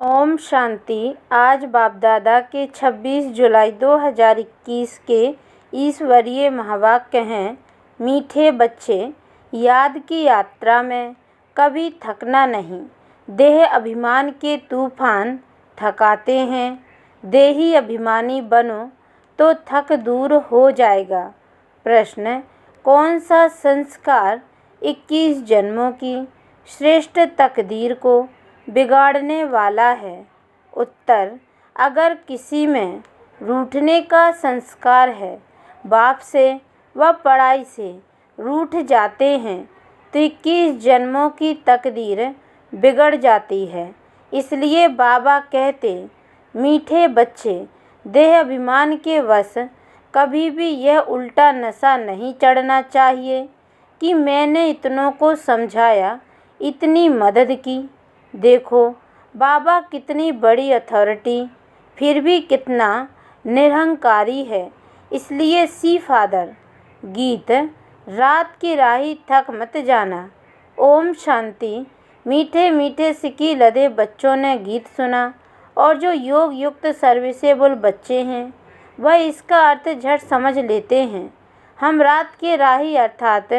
ओम शांति। आज बाप दादा के 26 जुलाई 2021 के ईश्वरीय महावाक्य हैं। मीठे बच्चे, याद की यात्रा में कभी थकना नहीं। देह अभिमान के तूफान थकाते हैं। देही अभिमानी बनो तो थक दूर हो जाएगा। प्रश्न: कौन सा संस्कार 21 जन्मों की श्रेष्ठ तकदीर को बिगाड़ने वाला है? उत्तर: अगर किसी में रूठने का संस्कार है, बाप से व पढ़ाई से रूठ जाते हैं तो 21 जन्मों की तकदीर बिगड़ जाती है। इसलिए बाबा कहते, मीठे बच्चे, देह अभिमान के वश कभी भी यह उल्टा नशा नहीं चढ़ना चाहिए कि मैंने इतनों को समझाया, इतनी मदद की। देखो बाबा कितनी बड़ी अथॉरिटी, फिर भी कितना निरहंकारी है। इसलिए सी फादर। गीत: रात की राही थक मत जाना। ओम शांति। मीठे मीठे सिकी लदे बच्चों ने गीत सुना और जो योग युक्त सर्विसेबल बच्चे हैं वह इसका अर्थ झट समझ लेते हैं। हम रात के राही अर्थात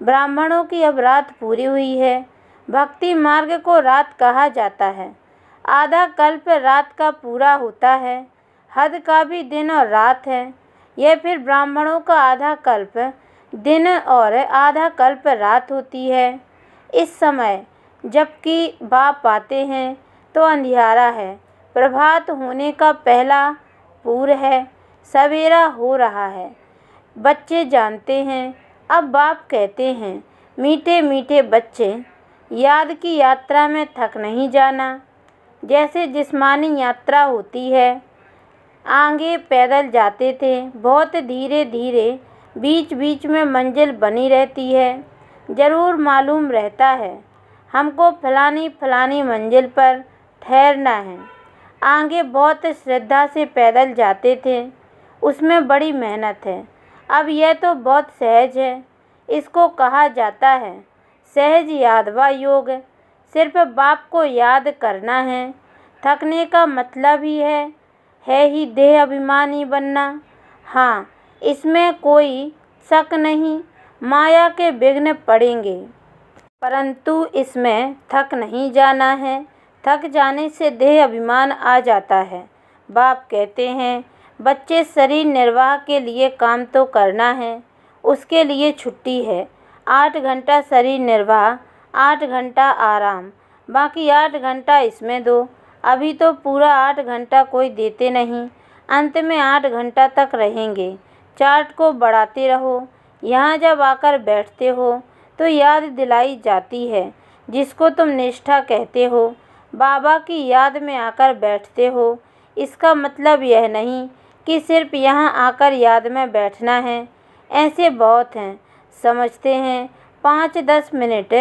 ब्राह्मणों की अब रात पूरी हुई है। भक्ति मार्ग को रात कहा जाता है। आधा कल्प रात का पूरा होता है। हद का भी दिन और रात है। यह फिर ब्राह्मणों का आधा कल्प दिन और आधा कल्प रात होती है। इस समय जबकि बाप आते हैं तो अंधियारा है। प्रभात होने का पहला पूर है। सवेरा हो रहा है। बच्चे जानते हैं। अब बाप कहते हैं, मीठे मीठे बच्चे, याद की यात्रा में थक नहीं जाना। जैसे जिस्मानी यात्रा होती है, आगे पैदल जाते थे, बहुत धीरे धीरे, बीच बीच में मंजिल बनी रहती है। ज़रूर मालूम रहता है हमको फलानी फलानी मंजिल पर ठहरना है। आगे बहुत श्रद्धा से पैदल जाते थे, उसमें बड़ी मेहनत है। अब यह तो बहुत सहज है। इसको कहा जाता है सहज यादवा योग। सिर्फ बाप को याद करना है। थकने का मतलब ही है ही देह अभिमानी बनना। हाँ, इसमें कोई शक नहीं। माया के विघ्न पड़ेंगे, परंतु इसमें थक नहीं जाना है। थक जाने से देह अभिमान आ जाता है। बाप कहते हैं, बच्चे, शरीर निर्वाह के लिए काम तो करना है, उसके लिए छुट्टी है। 8 घंटा शरीर निर्वाह, 8 घंटा आराम, बाकी 8 घंटा इसमें दो। अभी तो पूरा 8 घंटा कोई देते नहीं, अंत में 8 घंटा तक रहेंगे। चार्ट को बढ़ाते रहो। यहाँ जब आकर बैठते हो तो याद दिलाई जाती है, जिसको तुम निष्ठा कहते हो। बाबा की याद में आकर बैठते हो। इसका मतलब यह नहीं कि सिर्फ यहाँ आकर याद में बैठना है। ऐसे बहुत हैं, समझते हैं 5-10 मिनट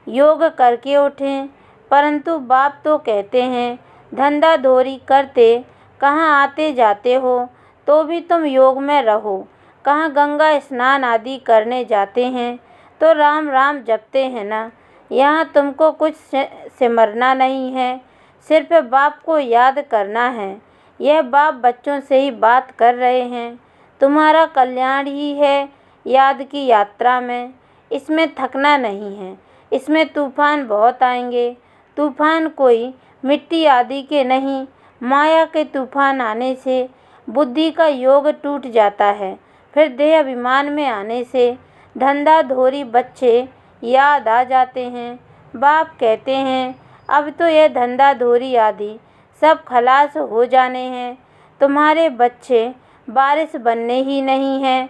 योग करके उठें, परंतु बाप तो कहते हैं, धंधा धोरी करते कहाँ आते जाते हो तो भी तुम योग में रहो। कहाँ गंगा स्नान आदि करने जाते हैं तो राम राम जपते हैं ना। यहाँ तुमको कुछ सिमरना नहीं है, सिर्फ बाप को याद करना है। यह बाप बच्चों से ही बात कर रहे हैं। तुम्हारा कल्याण ही है याद की यात्रा में। इसमें थकना नहीं है। इसमें तूफान बहुत आएंगे। तूफान कोई मिट्टी आदि के नहीं, माया के तूफान आने से बुद्धि का योग टूट जाता है। फिर देह अभिमान में आने से धंधा धोरी बच्चे याद आ जाते हैं। बाप कहते हैं, अब तो यह धंधा धोरी आदि सब खलास हो जाने हैं। तुम्हारे बच्चे बारिश बनने ही नहीं हैं,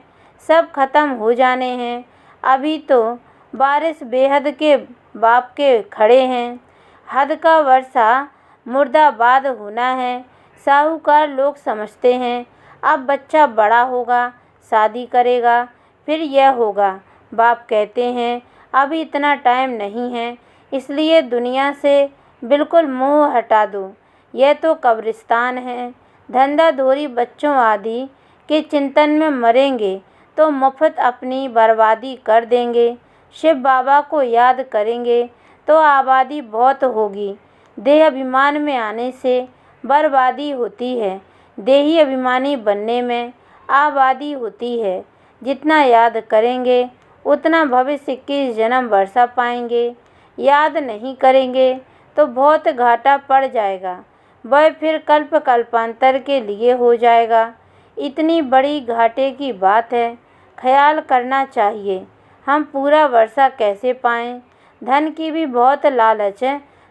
सब खत्म हो जाने हैं। अभी तो बारिश बेहद के बाप के खड़े हैं। हद का वर्षा मुर्दाबाद होना है। साहूकार लोग समझते हैं अब बच्चा बड़ा होगा, शादी करेगा, फिर यह होगा। बाप कहते हैं, अभी इतना टाइम नहीं है, इसलिए दुनिया से बिल्कुल मोह हटा दो। यह तो कब्रिस्तान है। धंधा धोरी बच्चों आदि के चिंतन में मरेंगे तो मुफ्त अपनी बर्बादी कर देंगे। शिव बाबा को याद करेंगे तो आबादी बहुत होगी। देह अभिमान में आने से बर्बादी होती है, देही अभिमानी बनने में आबादी होती है। जितना याद करेंगे उतना भविष्य की जन्म वर्षा पाएंगे। याद नहीं करेंगे तो बहुत घाटा पड़ जाएगा, वह फिर कल्प कल्पांतर के लिए हो जाएगा। इतनी बड़ी घाटे की बात है, ख्याल करना चाहिए हम पूरा वर्षा कैसे पाएं। धन की भी बहुत लालच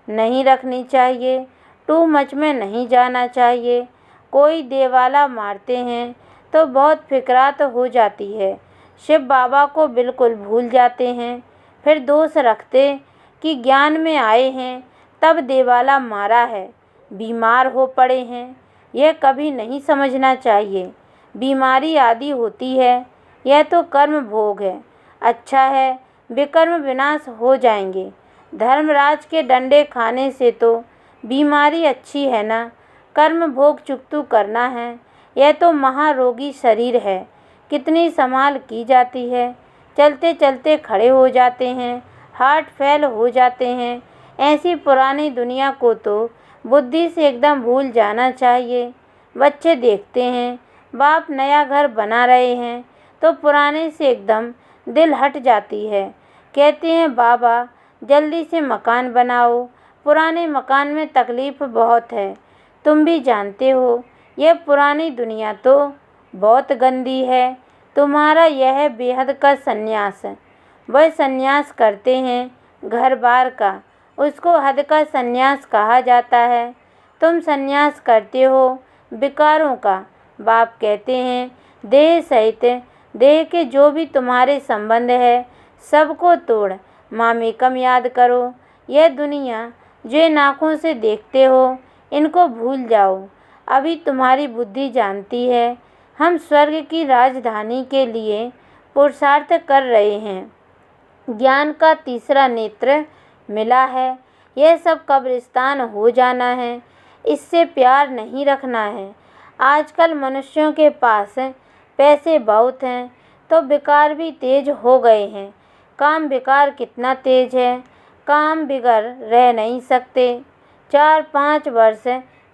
नहीं रखनी चाहिए, टू मच में नहीं जाना चाहिए। कोई देवाला मारते हैं तो बहुत फिक्रात हो जाती है, शिव बाबा को बिल्कुल भूल जाते हैं, फिर दोष रखते कि ज्ञान में आए हैं तब देवाला मारा है, बीमार हो पड़े हैं। यह कभी नहीं समझना चाहिए, बीमारी आदि होती है, यह तो कर्म भोग है। अच्छा है विकर्म विनाश हो जाएंगे। धर्मराज के डंडे खाने से तो बीमारी अच्छी है ना, कर्म भोग चुकतू करना है, यह तो महारोगी शरीर है। कितनी संभाल की जाती है, चलते चलते खड़े हो जाते हैं, हार्ट फेल हो जाते हैं। ऐसी पुरानी दुनिया को तो बुद्धि से एकदम भूल जाना चाहिए। बच्चे देखते हैं बाप नया घर बना रहे हैं तो पुराने से एकदम दिल हट जाती है। कहते हैं बाबा जल्दी से मकान बनाओ, पुराने मकान में तकलीफ़ बहुत है। तुम भी जानते हो यह पुरानी दुनिया तो बहुत गंदी है। तुम्हारा यह बेहद का संन्यास है, वह संन्यास करते हैं घर बार का, उसको हद का संन्यास कहा जाता है। तुम संन्यास करते हो विकारों का। बाप कहते हैं देह सहित देह के जो भी तुम्हारे संबंध है सबको तोड़ मामेकम याद करो। यह दुनिया जो नाकों से देखते हो इनको भूल जाओ। अभी तुम्हारी बुद्धि जानती है हम स्वर्ग की राजधानी के लिए पुरुषार्थ कर रहे हैं। ज्ञान का तीसरा नेत्र मिला है, यह सब कब्रिस्तान हो जाना है, इससे प्यार नहीं रखना है। आजकल मनुष्यों के पास पैसे बहुत हैं तो विकार भी तेज हो गए हैं। काम विकार कितना तेज है, काम बिगर रह नहीं सकते। 4-5 वर्ष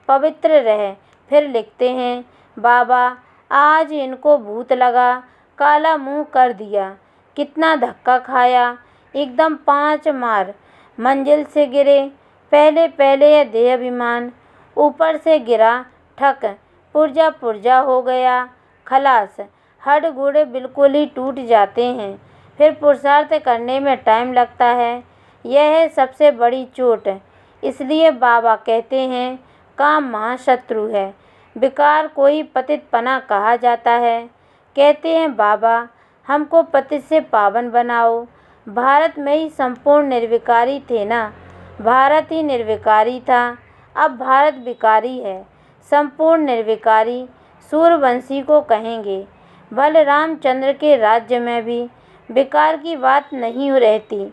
पवित्र रहे फिर लिखते हैं बाबा आज इनको भूत लगा, काला मुंह कर दिया। कितना धक्का खाया, एकदम 5 मार मंजिल से गिरे। पहले पहले यह देह अभिमान, ऊपर से गिरा ठक, पुर्जा पुर्जा हो गया, खलास। हड्ड गुड़े बिल्कुल ही टूट जाते हैं, फिर पुरुषार्थ करने में टाइम लगता है। यह है सबसे बड़ी चोट। इसलिए बाबा कहते हैं काम महाशत्रु है, विकार को ही पतितपना कहा जाता है। कहते हैं बाबा हमको पतित से पावन बनाओ। भारत में ही संपूर्ण निर्विकारी थे ना, भारत ही निर्विकारी था, अब भारत विकारी है। संपूर्ण निर्विकारी सूर्यवंशी को कहेंगे। बलरामचंद्र के राज्य में भी विकार की बात नहीं रहती,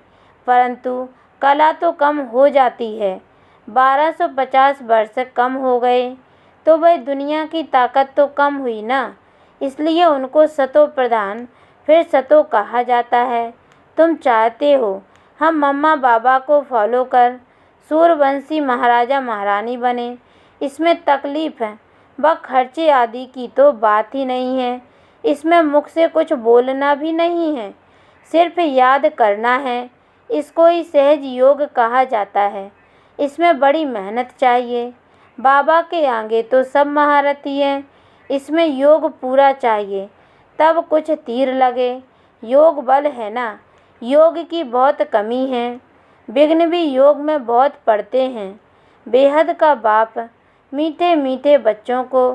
परंतु कला तो कम हो जाती है। 1250 वर्ष कम हो गए तो वह दुनिया की ताकत तो कम हुई ना, इसलिए उनको सतो प्रधान फिर सतो कहा जाता है। तुम चाहते हो हम मम्मा बाबा को फॉलो कर सूर्यवंशी महाराजा महारानी बने, इसमें तकलीफ़ है। वह खर्चे आदि की तो बात ही नहीं है, इसमें मुख से कुछ बोलना भी नहीं है, सिर्फ याद करना है। इसको ही सहज योग कहा जाता है। इसमें बड़ी मेहनत चाहिए। बाबा के आगे तो सब महारथी हैं, इसमें योग पूरा चाहिए तब कुछ तीर लगे। योग बल है ना, योग की बहुत कमी है। विघ्न भी योग में बहुत पड़ते हैं। बेहद का बाप मीठे मीठे बच्चों को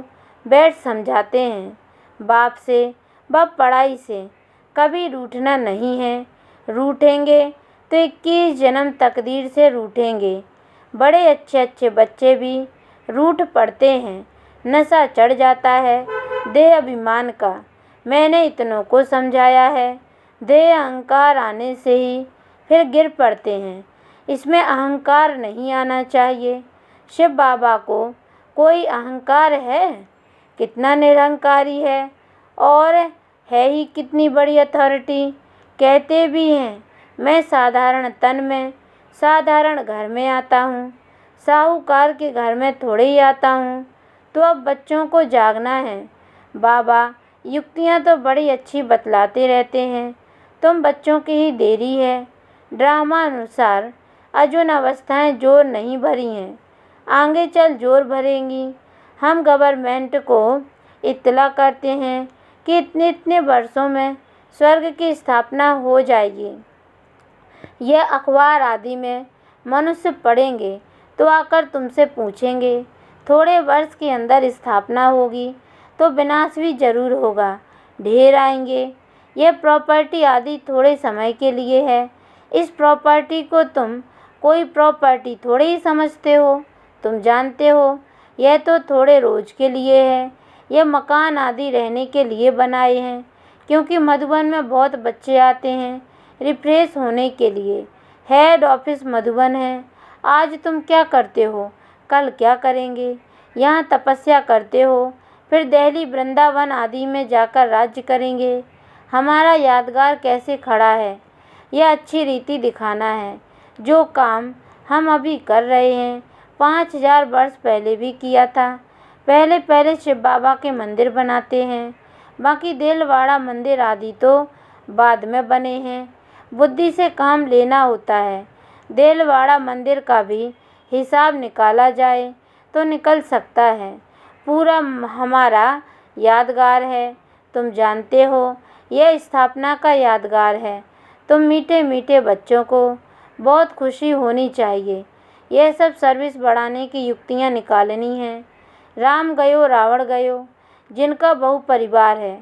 बैठ समझाते हैं। बाप से व पढ़ाई से कभी रूठना नहीं है। रूठेंगे तो 21 जन्म तकदीर से रूठेंगे। बड़े अच्छे अच्छे बच्चे भी रूठ पड़ते हैं, नशा चढ़ जाता है देह अभिमान का। मैंने इतनों को समझाया है, देह अहंकार आने से ही फिर गिर पड़ते हैं। इसमें अहंकार नहीं आना चाहिए। शिव बाबा को कोई अहंकार है? कितना निरहंकारी है, और है ही कितनी बड़ी अथॉरिटी। कहते भी हैं मैं साधारण तन में साधारण घर में आता हूँ, साहूकार के घर में थोड़े ही आता हूँ। तो अब बच्चों को जागना है। बाबा युक्तियाँ तो बड़ी अच्छी बतलाते रहते हैं, तुम बच्चों की ही देरी है। ड्रामा अनुसार अजुन अवस्थाएं जोर नहीं भरी हैं, आगे चल जोर भरेंगी। हम गवर्नमेंट को इत्तला करते हैं कि इतने इतने वर्षों में स्वर्ग की स्थापना हो जाएगी। यह अखबार आदि में मनुष्य पढ़ेंगे तो आकर तुमसे पूछेंगे, थोड़े वर्ष के अंदर स्थापना होगी तो विनाश भी जरूर होगा, ढेर आएंगे। यह प्रॉपर्टी आदि थोड़े समय के लिए है। इस प्रॉपर्टी को तुम कोई प्रॉपर्टी थोड़े ही समझते हो। तुम जानते हो यह तो थोड़े रोज के लिए है। यह मकान आदि रहने के लिए बनाए हैं, क्योंकि मधुबन में बहुत बच्चे आते हैं रिफ्रेश होने के लिए। हेड ऑफिस मधुबन है। आज तुम क्या करते हो, कल क्या करेंगे? यहाँ तपस्या करते हो, फिर दिल्ली वृंदावन आदि में जाकर राज्य करेंगे। हमारा यादगार कैसे खड़ा है, यह अच्छी रीति दिखाना है। जो काम हम अभी कर रहे हैं 5000 वर्ष पहले भी किया था। पहले पहले शिव बाबा के मंदिर बनाते हैं, बाकी देलवाड़ा मंदिर आदि तो बाद में बने हैं। बुद्धि से काम लेना होता है। देलवाड़ा मंदिर का भी हिसाब निकाला जाए तो निकल सकता है। पूरा हमारा यादगार है। तुम जानते हो यह स्थापना का यादगार है। तुम मीठे मीठे बच्चों को बहुत खुशी होनी चाहिए। यह सब सर्विस बढ़ाने की युक्तियाँ निकालनी हैं। राम गयो रावण गयो, जिनका बहु परिवार है।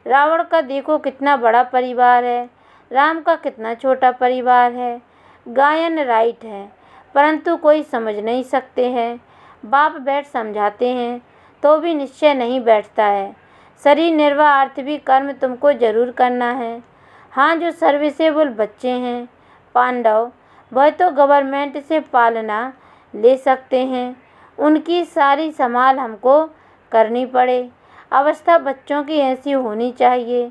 रावण का देखो कितना बड़ा परिवार है, राम का कितना छोटा परिवार है। गायन राइट है, परंतु कोई समझ नहीं सकते हैं। बाप बैठ समझाते हैं तो भी निश्चय नहीं बैठता है। शरीर निर्वाह अर्थ भी कर्म तुमको जरूर करना है। हाँ, जो सर्विसेबल बच्चे हैं पांडव, वह तो गवर्नमेंट से पालना ले सकते हैं। उनकी सारी संभाल हमको करनी पड़े। अवस्था बच्चों की ऐसी होनी चाहिए।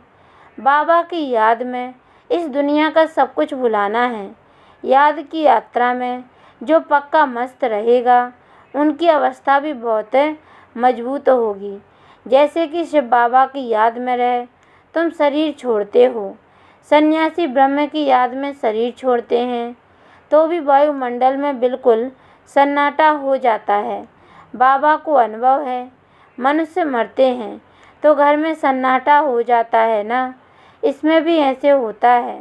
बाबा की याद में इस दुनिया का सब कुछ भुलाना है। याद की यात्रा में जो पक्का मस्त रहेगा, उनकी अवस्था भी बहुत मजबूत होगी। जैसे कि शिव बाबा की याद में रहे तुम शरीर छोड़ते हो। सन्यासी ब्रह्म की याद में शरीर छोड़ते हैं तो भी वायुमंडल में बिल्कुल सन्नाटा हो जाता है। बाबा को अनुभव है, मनुष्य मरते हैं तो घर में सन्नाटा हो जाता है ना, इसमें भी ऐसे होता है।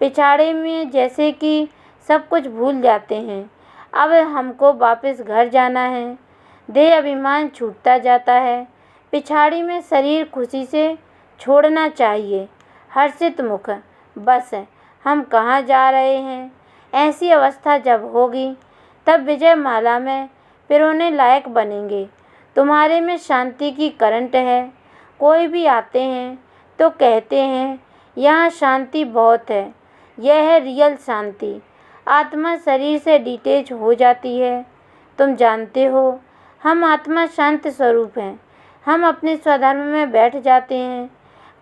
पिछाड़े में जैसे कि सब कुछ भूल जाते हैं। अब हमको वापस घर जाना है। देह अभिमान छूटता जाता है। पिछाड़ी में शरीर खुशी से छोड़ना चाहिए। हर्षित मुख, बस हम कहाँ जा रहे हैं। ऐसी अवस्था जब होगी तब विजय माला में पिरोने लायक बनेंगे। तुम्हारे में शांति की करंट है। कोई भी आते हैं तो कहते हैं यहाँ शांति बहुत है। यह है रियल शांति। आत्मा शरीर से डिटेच हो जाती है। तुम जानते हो हम आत्मा शांत स्वरूप हैं। हम अपने स्वधर्म में बैठ जाते हैं।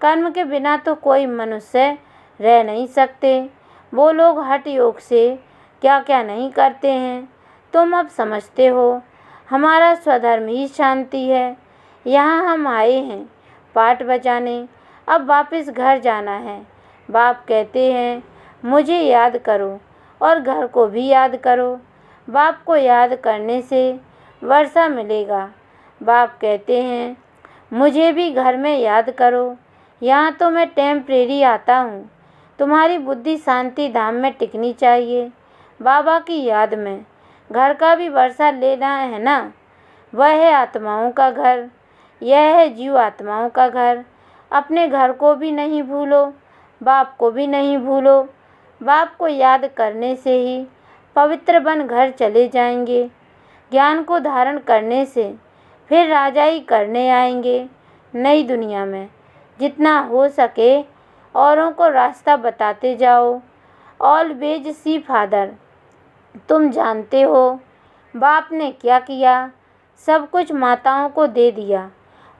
कर्म के बिना तो कोई मनुष्य रह नहीं सकते। वो लोग हठ योग से क्या क्या नहीं करते हैं। तुम अब समझते हो हमारा स्वधर्म ही शांति है। यहाँ हम आए हैं पाठ बजाने, अब वापस घर जाना है। बाप कहते हैं मुझे याद करो और घर को भी याद करो। बाप को याद करने से वर्षा मिलेगा। बाप कहते हैं मुझे भी घर में याद करो। यहाँ तो मैं टेम्परेरी आता हूँ। तुम्हारी बुद्धि शांति धाम में टिकनी चाहिए। बाबा की याद में घर का भी वर्षा लेना है ना। वह है आत्माओं का घर, यह है जीव आत्माओं का घर। अपने घर को भी नहीं भूलो, बाप को भी नहीं भूलो। बाप को याद करने से ही पवित्र बन घर चले जाएंगे। ज्ञान को धारण करने से फिर राजाई करने आएंगे नई दुनिया में। जितना हो सके औरों को रास्ता बताते जाओ। Always see father. तुम जानते हो बाप ने क्या किया, सब कुछ माताओं को दे दिया।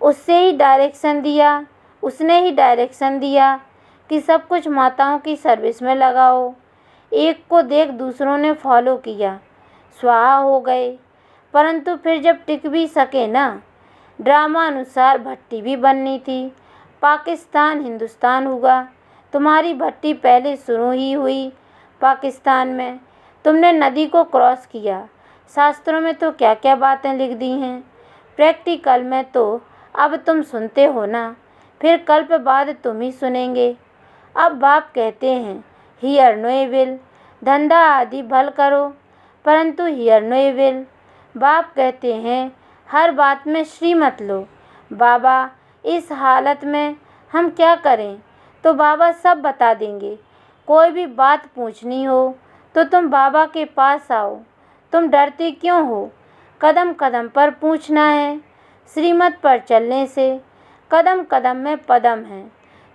उससे ही डायरेक्शन दिया, उसने ही डायरेक्शन दिया कि सब कुछ माताओं की सर्विस में लगाओ। एक को देख दूसरों ने फॉलो किया। स्वाहा हो गए, परंतु फिर जब टिक भी सके ना, ड्रामा अनुसार भट्टी भी बननी थी। पाकिस्तान हिंदुस्तान हुआ, तुम्हारी भट्टी पहले शुरू ही हुई पाकिस्तान में। तुमने नदी को क्रॉस किया। शास्त्रों में तो क्या क्या बातें लिख दी हैं, प्रैक्टिकल में तो अब तुम सुनते हो ना, फिर कल्प बाद तुम ही सुनेंगे। अब बाप कहते हैं हियर नो विल, धंधा आदि भल करो, परंतु हियर नो विल। बाप कहते हैं हर बात में श्री मत लो। बाबा इस हालत में हम क्या करें? तो बाबा सब बता देंगे। कोई भी बात पूछनी हो तो तुम बाबा के पास आओ। तुम डरते क्यों हो? कदम कदम पर पूछना है। श्रीमत पर चलने से कदम कदम में पदम है।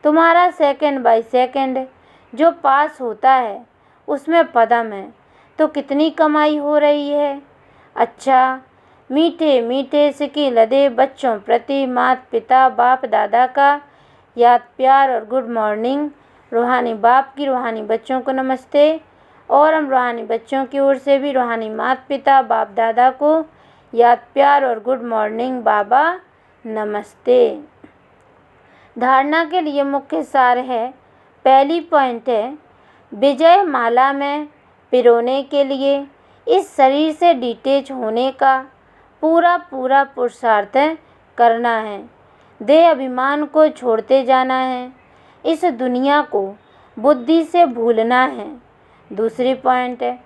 तुम्हारा सेकंड बाय सेकंड जो पास होता है उसमें पदम है। तो कितनी कमाई हो रही है। अच्छा, मीठे मीठे सिक्के लदे बच्चों प्रति माता पिता बाप दादा का याद प्यार और गुड मॉर्निंग। रूहानी बाप की रूहानी बच्चों को नमस्ते, और हम रूहानी बच्चों की ओर से भी रूहानी माता पिता बाप दादा को याद प्यार और गुड मॉर्निंग बाबा नमस्ते। धारणा के लिए मुख्य सार है, पहली पॉइंट है विजय माला में पिरोने के लिए इस शरीर से डिटैच होने का पूरा पूरा पुरुषार्थ करना है। देह अभिमान को छोड़ते जाना है। इस दुनिया को बुद्धि से भूलना है। दूसरी पॉइंट है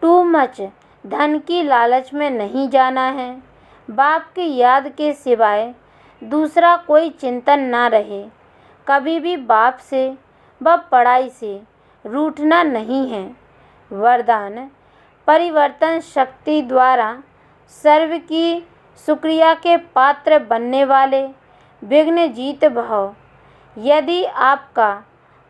टू मच धन की लालच में नहीं जाना है। बाप की याद के सिवाय दूसरा कोई चिंतन ना रहे। कभी भी बाप से व पढ़ाई से रूठना नहीं है। वरदान, परिवर्तन शक्ति द्वारा सर्व की शुक्रिया के पात्र बनने वाले विघ्न जीत भव। यदि आपका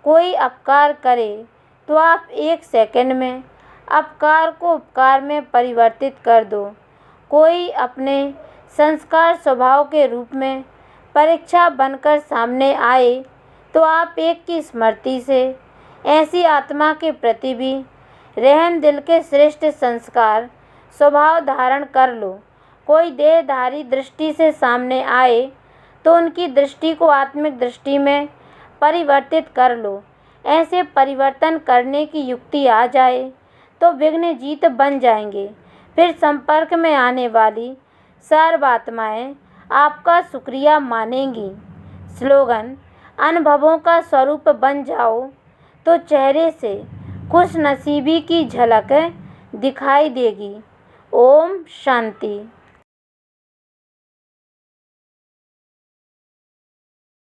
कोई अपकार करे तो आप 1 सेकंड में अपकार को उपकार में परिवर्तित कर दो। कोई अपने संस्कार स्वभाव के रूप में परीक्षा बनकर सामने आए तो आप एक की स्मृति से ऐसी आत्मा के प्रति भी रहम दिल के श्रेष्ठ संस्कार स्वभाव धारण कर लो। कोई देहधारी दृष्टि से सामने आए तो उनकी दृष्टि को आत्मिक दृष्टि में परिवर्तित कर लो। ऐसे परिवर्तन करने की युक्ति आ जाए तो विघ्न जीत बन जाएंगे। फिर संपर्क में आने वाली सर्वात्माएं आपका शुक्रिया मानेंगी। स्लोगन, अनुभवों का स्वरूप बन जाओ तो चेहरे से खुश नसीबी की झलक दिखाई देगी। ओम शांति।